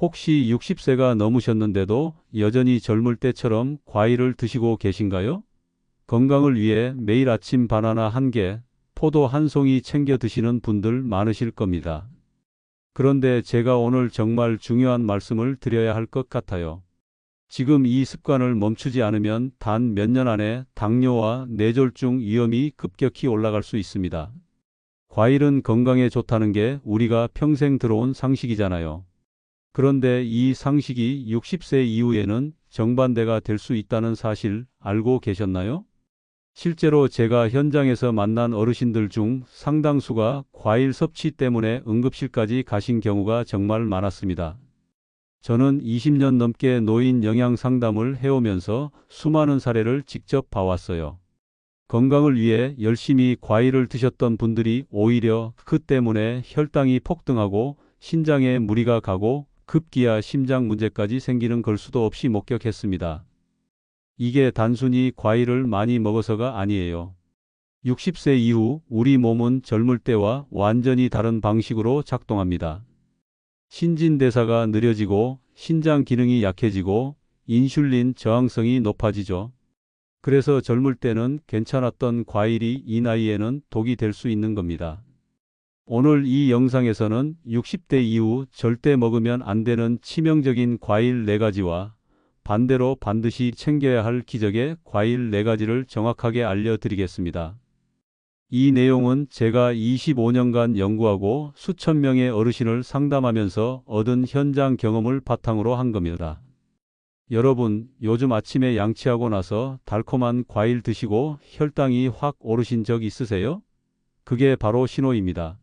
혹시 60세가 넘으셨는데도 여전히 젊을 때처럼 과일을 드시고 계신가요? 건강을 위해 매일 아침 바나나 한 개, 포도 한 송이 챙겨 드시는 분들 많으실 겁니다. 그런데 제가 오늘 정말 중요한 말씀을 드려야 할 것 같아요. 지금 이 습관을 멈추지 않으면 단 몇 년 안에 당뇨와 뇌졸중 위험이 급격히 올라갈 수 있습니다. 과일은 건강에 좋다는 게 우리가 평생 들어온 상식이잖아요. 그런데 이 상식이 60세 이후에는 정반대가 될 수 있다는 사실 알고 계셨나요? 실제로 제가 현장에서 만난 어르신들 중 상당수가 과일 섭취 때문에 응급실까지 가신 경우가 정말 많았습니다. 저는 20년 넘게 노인 영양 상담을 해오면서 수많은 사례를 직접 봐왔어요. 건강을 위해 열심히 과일을 드셨던 분들이 오히려 그 때문에 혈당이 폭등하고 신장에 무리가 가고 급기야 심장 문제까지 생기는 걸 수도 없이 목격했습니다. 이게 단순히 과일을 많이 먹어서가 아니에요. 60세 이후 우리 몸은 젊을 때와 완전히 다른 방식으로 작동합니다. 신진대사가 느려지고 신장 기능이 약해지고 인슐린 저항성이 높아지죠. 그래서 젊을 때는 괜찮았던 과일이 이 나이에는 독이 될 수 있는 겁니다. 오늘 이 영상에서는 60대 이후 절대 먹으면 안 되는 치명적인 과일 4가지와 반대로 반드시 챙겨야 할 기적의 과일 4가지를 정확하게 알려드리겠습니다. 이 내용은 제가 25년간 연구하고 수천 명의 어르신을 상담하면서 얻은 현장 경험을 바탕으로 한 겁니다. 여러분, 요즘 아침에 양치하고 나서 달콤한 과일 드시고 혈당이 확 오르신 적 있으세요? 그게 바로 신호입니다.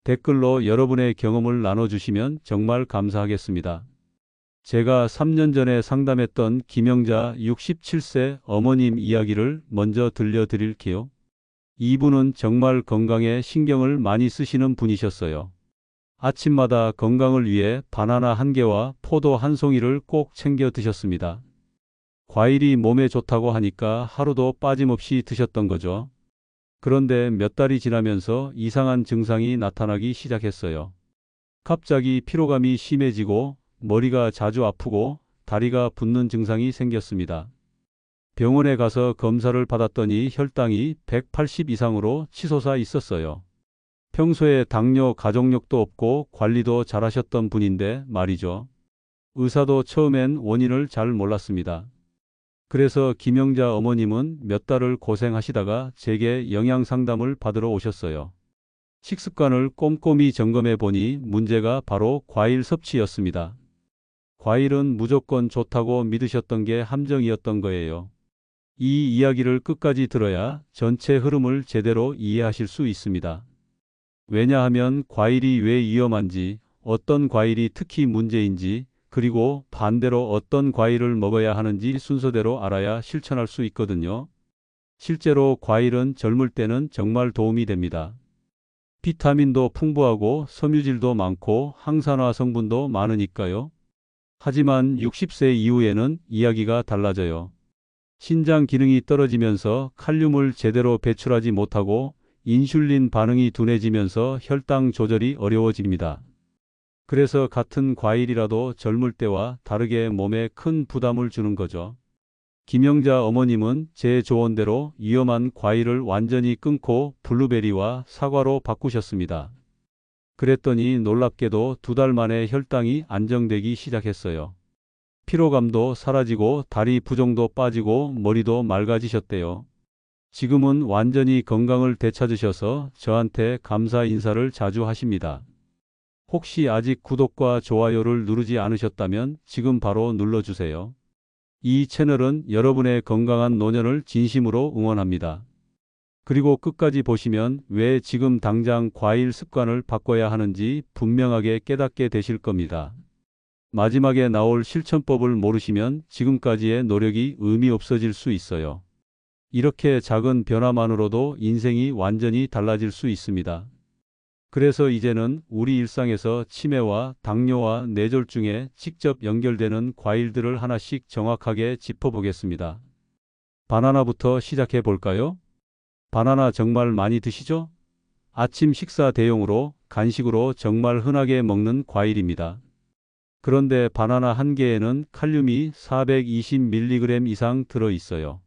댓글로 여러분의 경험을 나눠주시면 정말 감사하겠습니다. 제가 3년 전에 상담했던 김영자 67세 어머님 이야기를 먼저 들려드릴게요. 이분은 정말 건강에 신경을 많이 쓰시는 분이셨어요. 아침마다 건강을 위해 바나나 한 개와 포도 한 송이를 꼭 챙겨 드셨습니다. 과일이 몸에 좋다고 하니까 하루도 빠짐없이 드셨던 거죠. 그런데 몇 달이 지나면서 이상한 증상이 나타나기 시작했어요. 갑자기 피로감이 심해지고 머리가 자주 아프고 다리가 붓는 증상이 생겼습니다. 병원에 가서 검사를 받았더니 혈당이 180 이상으로 치솟아 있었어요. 평소에 당뇨 가족력도 없고 관리도 잘하셨던 분인데 말이죠. 의사도 처음엔 원인을 잘 몰랐습니다. 그래서 김영자 어머님은 몇 달을 고생하시다가 제게 영양 상담을 받으러 오셨어요. 식습관을 꼼꼼히 점검해 보니 문제가 바로 과일 섭취였습니다. 과일은 무조건 좋다고 믿으셨던 게 함정이었던 거예요. 이 이야기를 끝까지 들어야 전체 흐름을 제대로 이해하실 수 있습니다. 왜냐하면 과일이 왜 위험한지, 어떤 과일이 특히 문제인지, 그리고 반대로 어떤 과일을 먹어야 하는지 순서대로 알아야 실천할 수 있거든요. 실제로 과일은 젊을 때는 정말 도움이 됩니다. 비타민도 풍부하고 섬유질도 많고 항산화 성분도 많으니까요. 하지만 60세 이후에는 이야기가 달라져요. 신장 기능이 떨어지면서 칼륨을 제대로 배출하지 못하고 인슐린 반응이 둔해지면서 혈당 조절이 어려워집니다. 그래서 같은 과일이라도 젊을 때와 다르게 몸에 큰 부담을 주는 거죠. 김영자 어머님은 제 조언대로 위험한 과일을 완전히 끊고 블루베리와 사과로 바꾸셨습니다. 그랬더니 놀랍게도 2달 만에 혈당이 안정되기 시작했어요. 피로감도 사라지고 다리 부종도 빠지고 머리도 맑아지셨대요. 지금은 완전히 건강을 되찾으셔서 저한테 감사 인사를 자주 하십니다. 혹시 아직 구독과 좋아요를 누르지 않으셨다면 지금 바로 눌러주세요. 이 채널은 여러분의 건강한 노년을 진심으로 응원합니다. 그리고 끝까지 보시면 왜 지금 당장 과일 습관을 바꿔야 하는지 분명하게 깨닫게 되실 겁니다. 마지막에 나올 실천법을 모르시면 지금까지의 노력이 의미 없어질 수 있어요. 이렇게 작은 변화만으로도 인생이 완전히 달라질 수 있습니다. 그래서 이제는 우리 일상에서 치매와 당뇨와 뇌졸중에 직접 연결되는 과일들을 하나씩 정확하게 짚어보겠습니다. 바나나부터 시작해 볼까요? 바나나 정말 많이 드시죠? 아침 식사 대용으로, 간식으로 정말 흔하게 먹는 과일입니다. 그런데 바나나 한 개에는 칼륨이 420mg 이상 들어 있어요.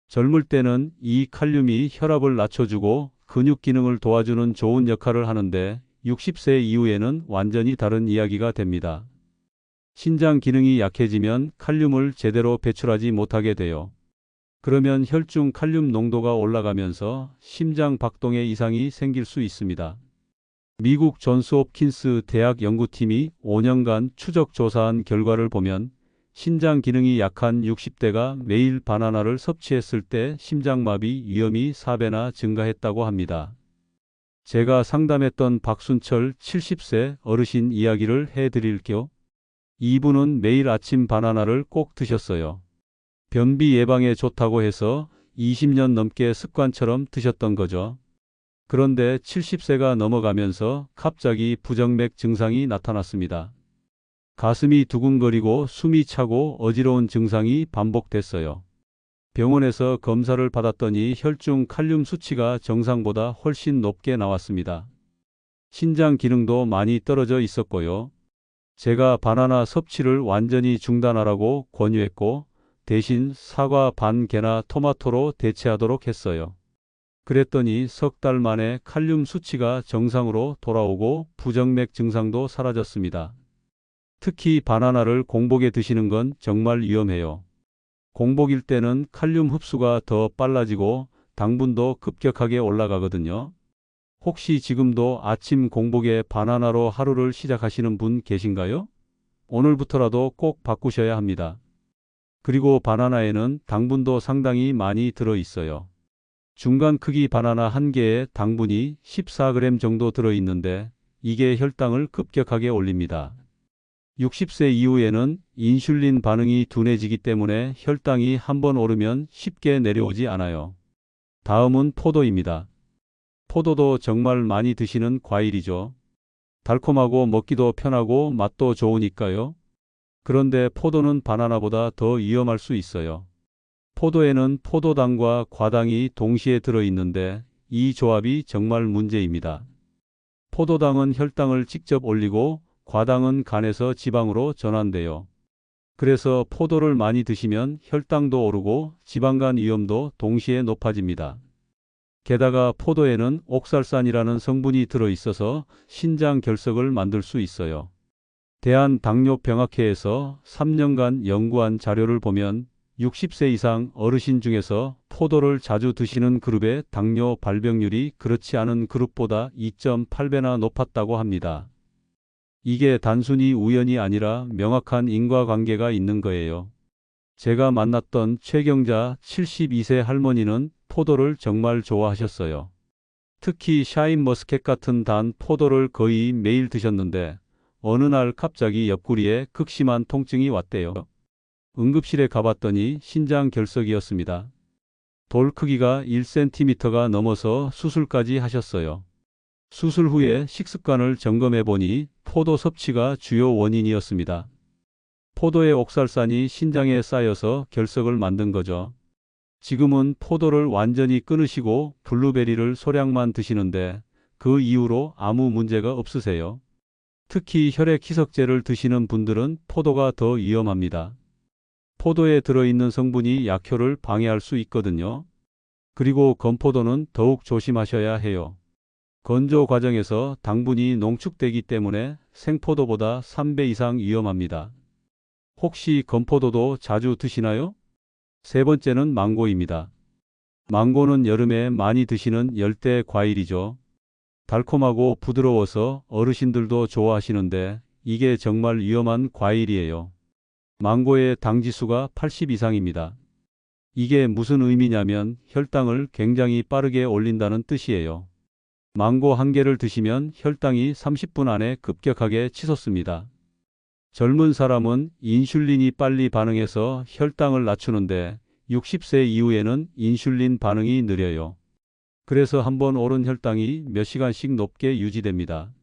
젊을 때는 이 칼륨이 혈압을 낮춰주고 근육 기능을 도와주는 좋은 역할을 하는데 60세 이후에는 완전히 다른 이야기가 됩니다. 신장 기능이 약해지면 칼륨을 제대로 배출하지 못하게 돼요. 그러면 혈중 칼륨 농도가 올라가면서 심장 박동에 이상이 생길 수 있습니다. 미국 존스홉킨스 대학 연구팀이 5년간 추적 조사한 결과를 보면 신장 기능이 약한 60대가 매일 바나나를 섭취했을 때 심장마비 위험이 4배나 증가했다고 합니다. 제가 상담했던 박순철 70세 어르신 이야기를 해드릴게요. 이분은 매일 아침 바나나를 꼭 드셨어요. 변비 예방에 좋다고 해서 20년 넘게 습관처럼 드셨던 거죠. 그런데 70세가 넘어가면서 갑자기 부정맥 증상이 나타났습니다. 가슴이 두근거리고 숨이 차고 어지러운 증상이 반복됐어요. 병원에서 검사를 받았더니 혈중 칼륨 수치가 정상보다 훨씬 높게 나왔습니다. 신장 기능도 많이 떨어져 있었고요. 제가 바나나 섭취를 완전히 중단하라고 권유했고 대신 사과 반 개나 토마토로 대체하도록 했어요. 그랬더니 석 달 만에 칼륨 수치가 정상으로 돌아오고 부정맥 증상도 사라졌습니다. 특히 바나나를 공복에 드시는 건 정말 위험해요. 공복일 때는 칼륨 흡수가 더 빨라지고 당분도 급격하게 올라가거든요. 혹시 지금도 아침 공복에 바나나로 하루를 시작하시는 분 계신가요? 오늘부터라도 꼭 바꾸셔야 합니다. 그리고 바나나에는 당분도 상당히 많이 들어 있어요. 중간 크기 바나나 한 개에 당분이 14g 정도 들어 있는데 이게 혈당을 급격하게 올립니다. 60세 이후에는 인슐린 반응이 둔해지기 때문에 혈당이 한번 오르면 쉽게 내려오지 않아요. 다음은 포도입니다. 포도도 정말 많이 드시는 과일이죠. 달콤하고 먹기도 편하고 맛도 좋으니까요. 그런데 포도는 바나나보다 더 위험할 수 있어요. 포도에는 포도당과 과당이 동시에 들어있는데 이 조합이 정말 문제입니다. 포도당은 혈당을 직접 올리고 과당은 간에서 지방으로 전환돼요. 그래서 포도를 많이 드시면 혈당도 오르고 지방간 위험도 동시에 높아집니다. 게다가 포도에는 옥살산이라는 성분이 들어있어서 신장 결석을 만들 수 있어요. 대한당뇨병학회에서 3년간 연구한 자료를 보면 60세 이상 어르신 중에서 포도를 자주 드시는 그룹의 당뇨 발병률이 그렇지 않은 그룹보다 2.8배나 높았다고 합니다. 이게 단순히 우연이 아니라 명확한 인과관계가 있는 거예요. 제가 만났던 최경자 72세 할머니는 포도를 정말 좋아하셨어요. 특히 샤인머스켓 같은 단 포도를 거의 매일 드셨는데 어느 날 갑자기 옆구리에 극심한 통증이 왔대요. 응급실에 가봤더니 신장 결석이었습니다. 돌 크기가 1cm가 넘어서 수술까지 하셨어요. 수술 후에 식습관을 점검해 보니 포도 섭취가 주요 원인이었습니다. 포도의 옥살산이 신장에 쌓여서 결석을 만든 거죠. 지금은 포도를 완전히 끊으시고 블루베리를 소량만 드시는데 그 이후로 아무 문제가 없으세요. 특히 혈액 희석제를 드시는 분들은 포도가 더 위험합니다. 포도에 들어있는 성분이 약효를 방해할 수 있거든요. 그리고 건포도는 더욱 조심하셔야 해요. 건조 과정에서 당분이 농축되기 때문에 생포도보다 3배 이상 위험합니다. 혹시 건포도도 자주 드시나요? 세 번째는 망고입니다. 망고는 여름에 많이 드시는 열대 과일이죠. 달콤하고 부드러워서 어르신들도 좋아하시는데 이게 정말 위험한 과일이에요. 망고의 당지수가 80 이상입니다. 이게 무슨 의미냐면 혈당을 굉장히 빠르게 올린다는 뜻이에요. 망고 한 개를 드시면 혈당이 30분 안에 급격하게 치솟습니다. 젊은 사람은 인슐린이 빨리 반응해서 혈당을 낮추는데 60세 이후에는 인슐린 반응이 느려요. 그래서 한번 오른 혈당이 몇 시간씩 높게 유지됩니다.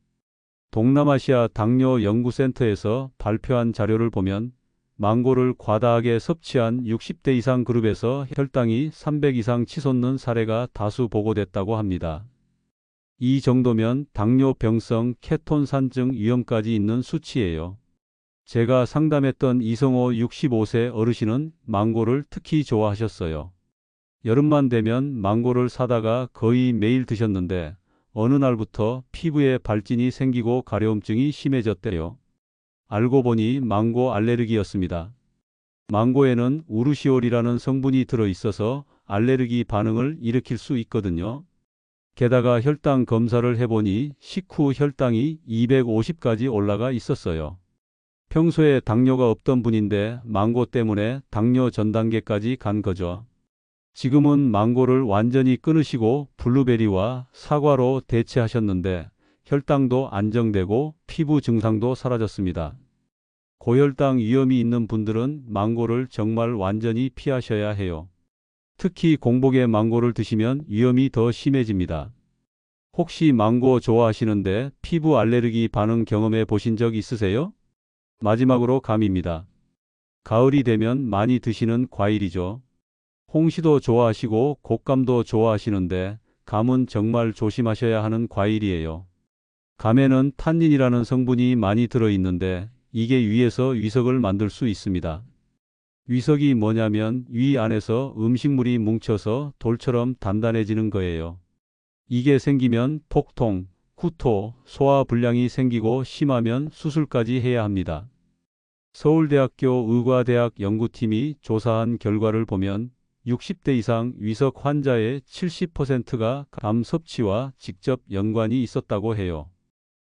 동남아시아 당뇨 연구센터에서 발표한 자료를 보면 망고를 과다하게 섭취한 60대 이상 그룹에서 혈당이 300 이상 치솟는 사례가 다수 보고됐다고 합니다. 이 정도면 당뇨병성 케톤산증 위험까지 있는 수치예요. 제가 상담했던 이성호 65세 어르신은 망고를 특히 좋아하셨어요. 여름만 되면 망고를 사다가 거의 매일 드셨는데 어느 날부터 피부에 발진이 생기고 가려움증이 심해졌대요. 알고 보니 망고 알레르기였습니다. 망고에는 우르시올이라는 성분이 들어 있어서 알레르기 반응을 일으킬 수 있거든요. 게다가 혈당 검사를 해보니 식후 혈당이 250까지 올라가 있었어요. 평소에 당뇨가 없던 분인데 망고 때문에 당뇨 전 단계까지 간 거죠. 지금은 망고를 완전히 끊으시고 블루베리와 사과로 대체하셨는데 혈당도 안정되고 피부 증상도 사라졌습니다. 고혈당 위험이 있는 분들은 망고를 정말 완전히 피하셔야 해요. 특히 공복에 망고를 드시면 위험이 더 심해집니다. 혹시 망고 좋아하시는데 피부 알레르기 반응 경험해 보신 적 있으세요? 마지막으로 감입니다. 가을이 되면 많이 드시는 과일이죠. 홍시도 좋아하시고 곶감도 좋아하시는데 감은 정말 조심하셔야 하는 과일이에요. 감에는 탄닌이라는 성분이 많이 들어있는데 이게 위에서 위석을 만들 수 있습니다. 위석이 뭐냐면 위 안에서 음식물이 뭉쳐서 돌처럼 단단해지는 거예요. 이게 생기면 폭통, 구토, 소화불량이 생기고 심하면 수술까지 해야 합니다. 서울대학교 의과대학 연구팀이 조사한 결과를 보면 60대 이상 위석 환자의 70%가 감 섭취와 직접 연관이 있었다고 해요.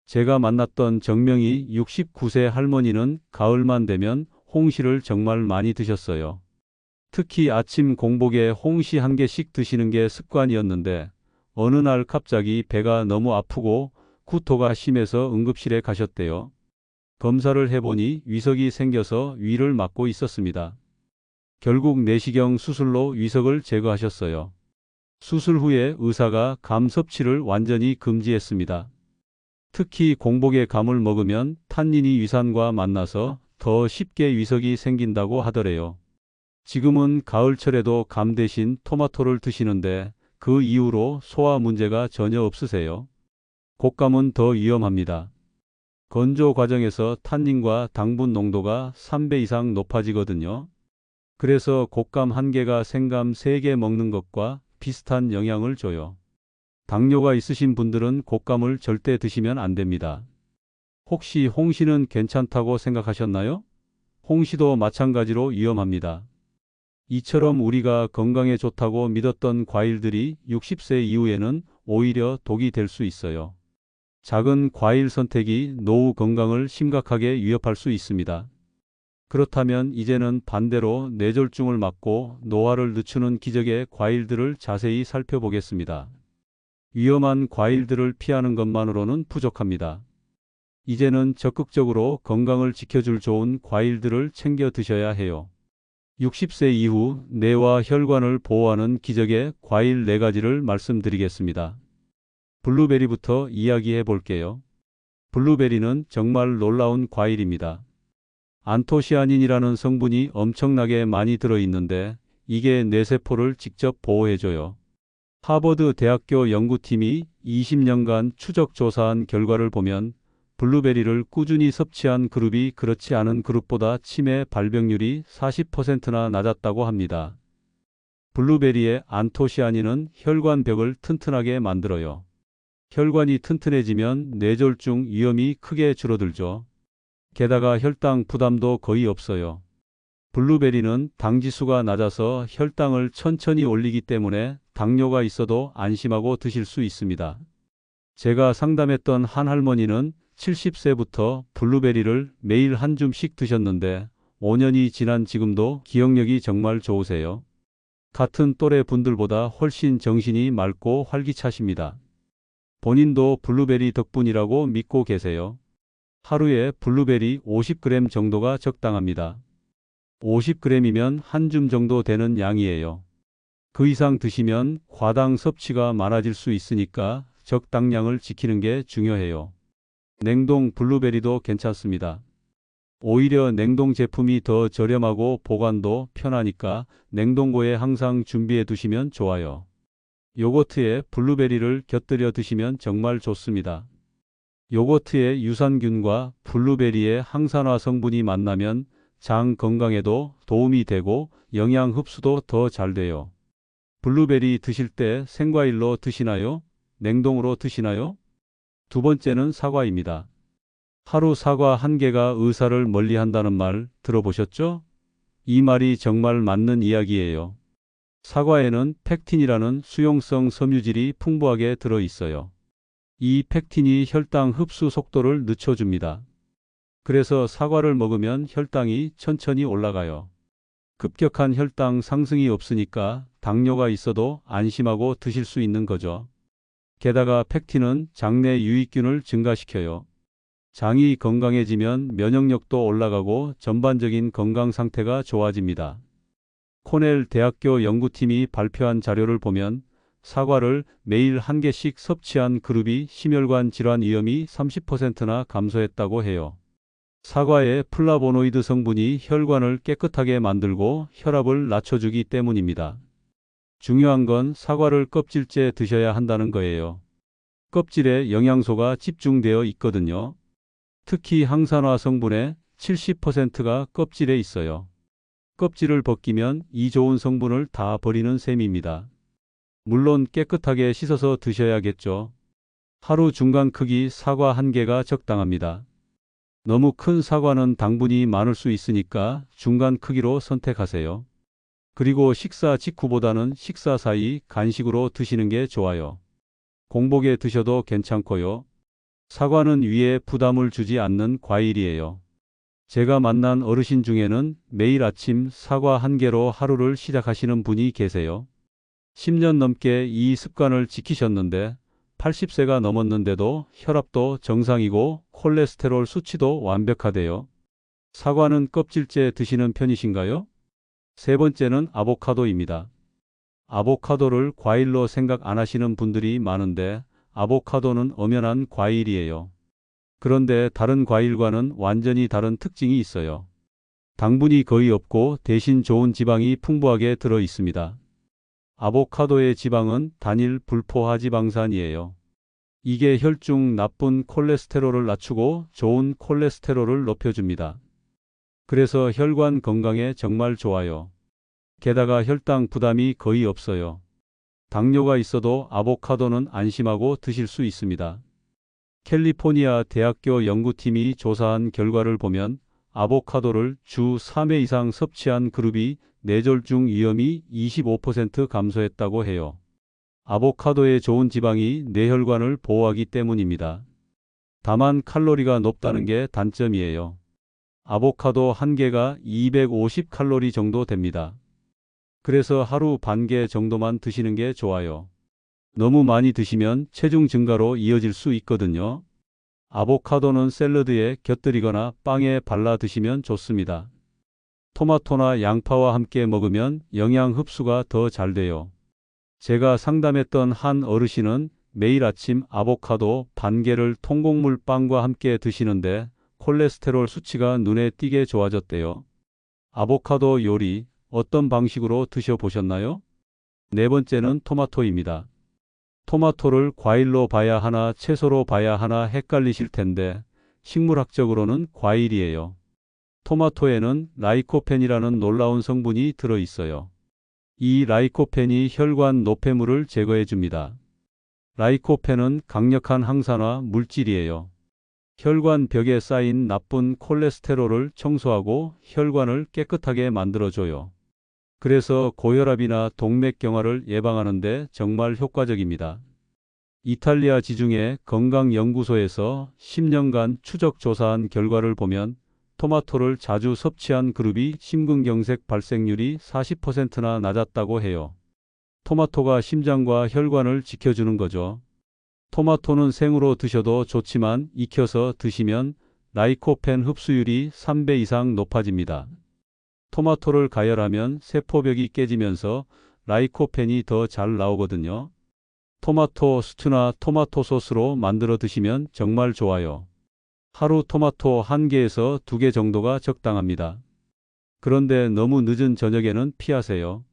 제가 만났던 정명이 69세 할머니는 가을만 되면 홍시를 정말 많이 드셨어요. 특히 아침 공복에 홍시 한 개씩 드시는 게 습관이었는데 어느 날 갑자기 배가 너무 아프고 구토가 심해서 응급실에 가셨대요. 검사를 해보니 위석이 생겨서 위를 막고 있었습니다. 결국 내시경 수술로 위석을 제거하셨어요. 수술 후에 의사가 감 섭취를 완전히 금지했습니다. 특히 공복에 감을 먹으면 탄닌이 위산과 만나서 더 쉽게 위석이 생긴다고 하더래요. 지금은 가을철에도 감 대신 토마토를 드시는데 그 이후로 소화 문제가 전혀 없으세요. 곶감은 더 위험합니다. 건조 과정에서 탄닌과 당분 농도가 3배 이상 높아지거든요. 그래서 곶감 한 개가 생감 3개 먹는 것과 비슷한 영향을 줘요. 당뇨가 있으신 분들은 곶감을 절대 드시면 안 됩니다. 혹시 홍시는 괜찮다고 생각하셨나요? 홍시도 마찬가지로 위험합니다. 이처럼 우리가 건강에 좋다고 믿었던 과일들이 60세 이후에는 오히려 독이 될 수 있어요. 작은 과일 선택이 노후 건강을 심각하게 위협할 수 있습니다. 그렇다면 이제는 반대로 뇌졸중을 막고 노화를 늦추는 기적의 과일들을 자세히 살펴보겠습니다. 위험한 과일들을 피하는 것만으로는 부족합니다. 이제는 적극적으로 건강을 지켜줄 좋은 과일들을 챙겨 드셔야 해요. 60세 이후 뇌와 혈관을 보호하는 기적의 과일 4가지를 말씀드리겠습니다. 블루베리부터 이야기해 볼게요. 블루베리는 정말 놀라운 과일입니다. 안토시아닌이라는 성분이 엄청나게 많이 들어있는데 이게 뇌세포를 직접 보호해줘요. 하버드 대학교 연구팀이 20년간 추적 조사한 결과를 보면 블루베리를 꾸준히 섭취한 그룹이 그렇지 않은 그룹보다 치매 발병률이 40%나 낮았다고 합니다. 블루베리의 안토시아닌은 혈관벽을 튼튼하게 만들어요. 혈관이 튼튼해지면 뇌졸중 위험이 크게 줄어들죠. 게다가 혈당 부담도 거의 없어요. 블루베리는 당지수가 낮아서 혈당을 천천히 올리기 때문에 당뇨가 있어도 안심하고 드실 수 있습니다. 제가 상담했던 한 할머니는 70세부터 블루베리를 매일 한 줌씩 드셨는데 5년이 지난 지금도 기억력이 정말 좋으세요. 같은 또래 분들보다 훨씬 정신이 맑고 활기차십니다. 본인도 블루베리 덕분이라고 믿고 계세요. 하루에 블루베리 50g 정도가 적당합니다. 50g이면 한 줌 정도 되는 양이에요. 그 이상 드시면 과당 섭취가 많아질 수 있으니까 적당량을 지키는 게 중요해요. 냉동 블루베리도 괜찮습니다. 오히려 냉동 제품이 더 저렴하고 보관도 편하니까 냉동고에 항상 준비해 두시면 좋아요. 요거트에 블루베리를 곁들여 드시면 정말 좋습니다. 요거트의 유산균과 블루베리의 항산화 성분이 만나면 장 건강에도 도움이 되고 영양 흡수도 더 잘 돼요. 블루베리 드실 때 생과일로 드시나요? 냉동으로 드시나요? 두 번째는 사과입니다. 하루 사과 한 개가 의사를 멀리한다는 말 들어보셨죠? 이 말이 정말 맞는 이야기예요. 사과에는 펙틴이라는 수용성 섬유질이 풍부하게 들어 있어요. 이 펙틴이 혈당 흡수 속도를 늦춰줍니다. 그래서 사과를 먹으면 혈당이 천천히 올라가요. 급격한 혈당 상승이 없으니까 당뇨가 있어도 안심하고 드실 수 있는 거죠. 게다가 펙틴은 장내 유익균을 증가시켜요. 장이 건강해지면 면역력도 올라가고 전반적인 건강 상태가 좋아집니다. 코넬 대학교 연구팀이 발표한 자료를 보면 사과를 매일 한 개씩 섭취한 그룹이 심혈관 질환 위험이 30%나 감소했다고 해요. 사과의 플라보노이드 성분이 혈관을 깨끗하게 만들고 혈압을 낮춰주기 때문입니다. 중요한 건 사과를 껍질째 드셔야 한다는 거예요. 껍질에 영양소가 집중되어 있거든요. 특히 항산화 성분의 70%가 껍질에 있어요. 껍질을 벗기면 이 좋은 성분을 다 버리는 셈입니다. 물론 깨끗하게 씻어서 드셔야겠죠. 하루 중간 크기 사과 한 개가 적당합니다. 너무 큰 사과는 당분이 많을 수 있으니까 중간 크기로 선택하세요. 그리고 식사 직후보다는 식사 사이 간식으로 드시는 게 좋아요. 공복에 드셔도 괜찮고요. 사과는 위에 부담을 주지 않는 과일이에요. 제가 만난 어르신 중에는 매일 아침 사과 한 개로 하루를 시작하시는 분이 계세요. 10년 넘게 이 습관을 지키셨는데 80세가 넘었는데도 혈압도 정상이고 콜레스테롤 수치도 완벽하대요. 사과는 껍질째 드시는 편이신가요? 세 번째는 아보카도입니다. 아보카도를 과일로 생각 안 하시는 분들이 많은데 아보카도는 엄연한 과일이에요. 그런데 다른 과일과는 완전히 다른 특징이 있어요. 당분이 거의 없고 대신 좋은 지방이 풍부하게 들어 있습니다. 아보카도의 지방은 단일 불포화지방산이에요. 이게 혈중 나쁜 콜레스테롤을 낮추고 좋은 콜레스테롤을 높여줍니다. 그래서 혈관 건강에 정말 좋아요. 게다가 혈당 부담이 거의 없어요. 당뇨가 있어도 아보카도는 안심하고 드실 수 있습니다. 캘리포니아 대학교 연구팀이 조사한 결과를 보면 아보카도를 주 3회 이상 섭취한 그룹이 뇌졸중 위험이 25% 감소했다고 해요. 아보카도의 좋은 지방이 뇌혈관을 보호하기 때문입니다. 다만 칼로리가 높다는 게 단점이에요. 아보카도 한 개가 250칼로리 정도 됩니다. 그래서 하루 반 개 정도만 드시는 게 좋아요. 너무 많이 드시면 체중 증가로 이어질 수 있거든요. 아보카도는 샐러드에 곁들이거나 빵에 발라 드시면 좋습니다. 토마토나 양파와 함께 먹으면 영양 흡수가 더 잘 돼요. 제가 상담했던 한 어르신은 매일 아침 아보카도 반 개를 통곡물 빵과 함께 드시는데 콜레스테롤 수치가 눈에 띄게 좋아졌대요. 아보카도 요리 어떤 방식으로 드셔보셨나요? 네 번째는 토마토입니다. 토마토를 과일로 봐야 하나 채소로 봐야 하나 헷갈리실 텐데 식물학적으로는 과일이에요. 토마토에는 라이코펜이라는 놀라운 성분이 들어 있어요. 이 라이코펜이 혈관 노폐물을 제거해 줍니다. 라이코펜은 강력한 항산화 물질이에요. 혈관 벽에 쌓인 나쁜 콜레스테롤을 청소하고 혈관을 깨끗하게 만들어줘요. 그래서 고혈압이나 동맥경화를 예방하는 데 정말 효과적입니다. 이탈리아 지중해 건강연구소에서 10년간 추적 조사한 결과를 보면 토마토를 자주 섭취한 그룹이 심근경색 발생률이 40%나 낮았다고 해요. 토마토가 심장과 혈관을 지켜주는 거죠. 토마토는 생으로 드셔도 좋지만 익혀서 드시면 라이코펜 흡수율이 3배 이상 높아집니다. 토마토를 가열하면 세포벽이 깨지면서 라이코펜이 더 잘 나오거든요. 토마토 스튜나 토마토 소스로 만들어 드시면 정말 좋아요. 하루 토마토 1개에서 2개 정도가 적당합니다. 그런데 너무 늦은 저녁에는 피하세요.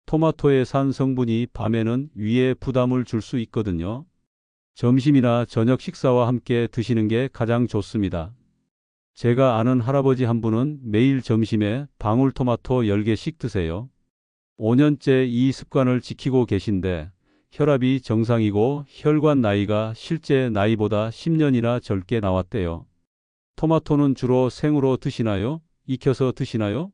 토마토의 산 성분이 밤에는 위에 부담을 줄 수 있거든요. 점심이나 저녁 식사와 함께 드시는 게 가장 좋습니다. 제가 아는 할아버지 한 분은 매일 점심에 방울토마토 10개씩 드세요. 5년째 이 습관을 지키고 계신데 혈압이 정상이고 혈관 나이가 실제 나이보다 10년이나 젊게 나왔대요. 토마토는 주로 생으로 드시나요? 익혀서 드시나요?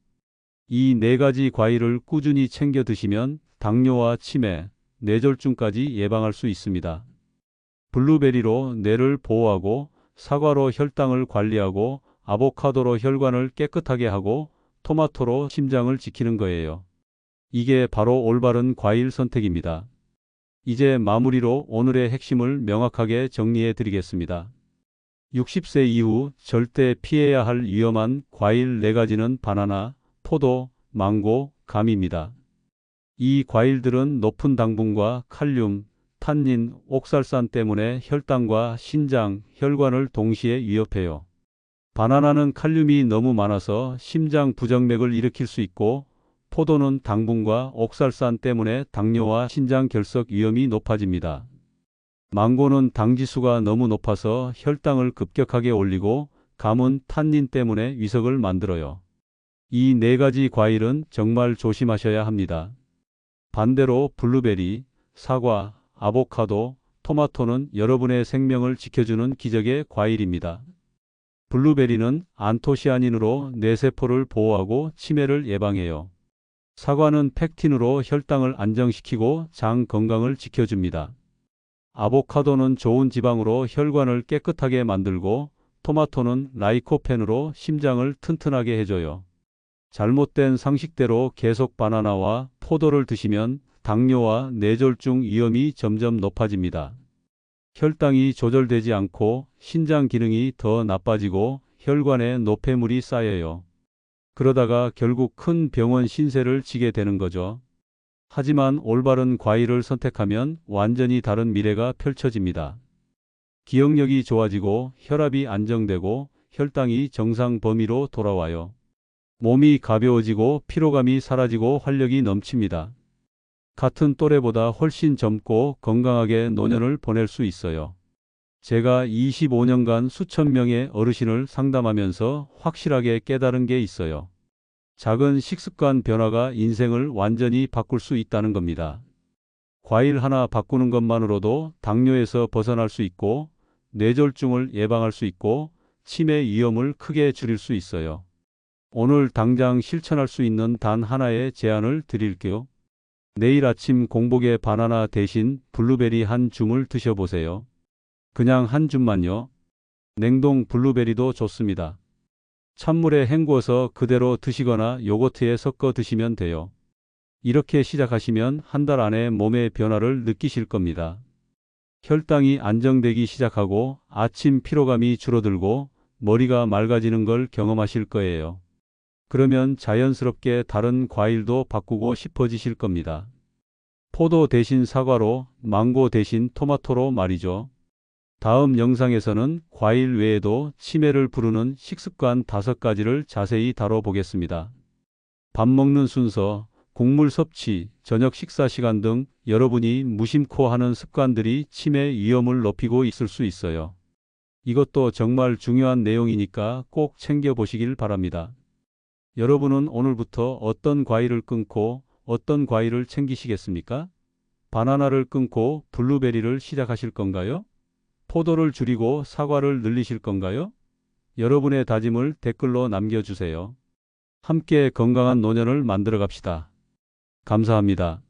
이 네 가지 과일을 꾸준히 챙겨 드시면 당뇨와 치매, 뇌졸중까지 예방할 수 있습니다. 블루베리로 뇌를 보호하고, 사과로 혈당을 관리하고, 아보카도로 혈관을 깨끗하게 하고, 토마토로 심장을 지키는 거예요. 이게 바로 올바른 과일 선택입니다. 이제 마무리로 오늘의 핵심을 명확하게 정리해 드리겠습니다. 60세 이후 절대 피해야 할 위험한 과일 4가지는 바나나, 포도, 망고, 감입니다. 이 과일들은 높은 당분과 칼륨, 탄닌, 옥살산 때문에 혈당과 신장, 혈관을 동시에 위협해요. 바나나는 칼륨이 너무 많아서 심장 부정맥을 일으킬 수 있고, 포도는 당분과 옥살산 때문에 당뇨와 신장 결석 위험이 높아집니다. 망고는 당지수가 너무 높아서 혈당을 급격하게 올리고, 감은 탄닌 때문에 위석을 만들어요. 이 4가지 과일은 정말 조심하셔야 합니다. 반대로 블루베리, 사과, 아보카도, 토마토는 여러분의 생명을 지켜주는 기적의 과일입니다. 블루베리는 안토시아닌으로 뇌세포를 보호하고 치매를 예방해요. 사과는 펙틴으로 혈당을 안정시키고 장 건강을 지켜줍니다. 아보카도는 좋은 지방으로 혈관을 깨끗하게 만들고, 토마토는 라이코펜으로 심장을 튼튼하게 해줘요. 잘못된 상식대로 계속 바나나와 포도를 드시면 당뇨와 뇌졸중 위험이 점점 높아집니다. 혈당이 조절되지 않고 신장 기능이 더 나빠지고 혈관에 노폐물이 쌓여요. 그러다가 결국 큰 병원 신세를 지게 되는 거죠. 하지만 올바른 과일을 선택하면 완전히 다른 미래가 펼쳐집니다. 기억력이 좋아지고 혈압이 안정되고 혈당이 정상 범위로 돌아와요. 몸이 가벼워지고 피로감이 사라지고 활력이 넘칩니다. 같은 또래보다 훨씬 젊고 건강하게 노년을 보낼 수 있어요. 제가 25년간 수천 명의 어르신을 상담하면서 확실하게 깨달은 게 있어요. 작은 식습관 변화가 인생을 완전히 바꿀 수 있다는 겁니다. 과일 하나 바꾸는 것만으로도 당뇨에서 벗어날 수 있고, 뇌졸중을 예방할 수 있고, 치매 위험을 크게 줄일 수 있어요. 오늘 당장 실천할 수 있는 단 하나의 제안을 드릴게요. 내일 아침 공복에 바나나 대신 블루베리 한 줌을 드셔보세요. 그냥 한 줌만요. 냉동 블루베리도 좋습니다. 찬물에 헹구어서 그대로 드시거나 요거트에 섞어 드시면 돼요. 이렇게 시작하시면 한 달 안에 몸의 변화를 느끼실 겁니다. 혈당이 안정되기 시작하고 아침 피로감이 줄어들고 머리가 맑아지는 걸 경험하실 거예요. 그러면 자연스럽게 다른 과일도 바꾸고 싶어지실 겁니다. 포도 대신 사과로, 망고 대신 토마토로 말이죠. 다음 영상에서는 과일 외에도 치매를 부르는 식습관 5가지를 자세히 다뤄보겠습니다. 밥 먹는 순서, 곡물 섭취, 저녁 식사 시간 등 여러분이 무심코 하는 습관들이 치매 위험을 높이고 있을 수 있어요. 이것도 정말 중요한 내용이니까 꼭 챙겨보시길 바랍니다. 여러분은 오늘부터 어떤 과일을 끊고 어떤 과일을 챙기시겠습니까? 바나나를 끊고 블루베리를 시작하실 건가요? 포도를 줄이고 사과를 늘리실 건가요? 여러분의 다짐을 댓글로 남겨주세요. 함께 건강한 노년을 만들어 갑시다. 감사합니다.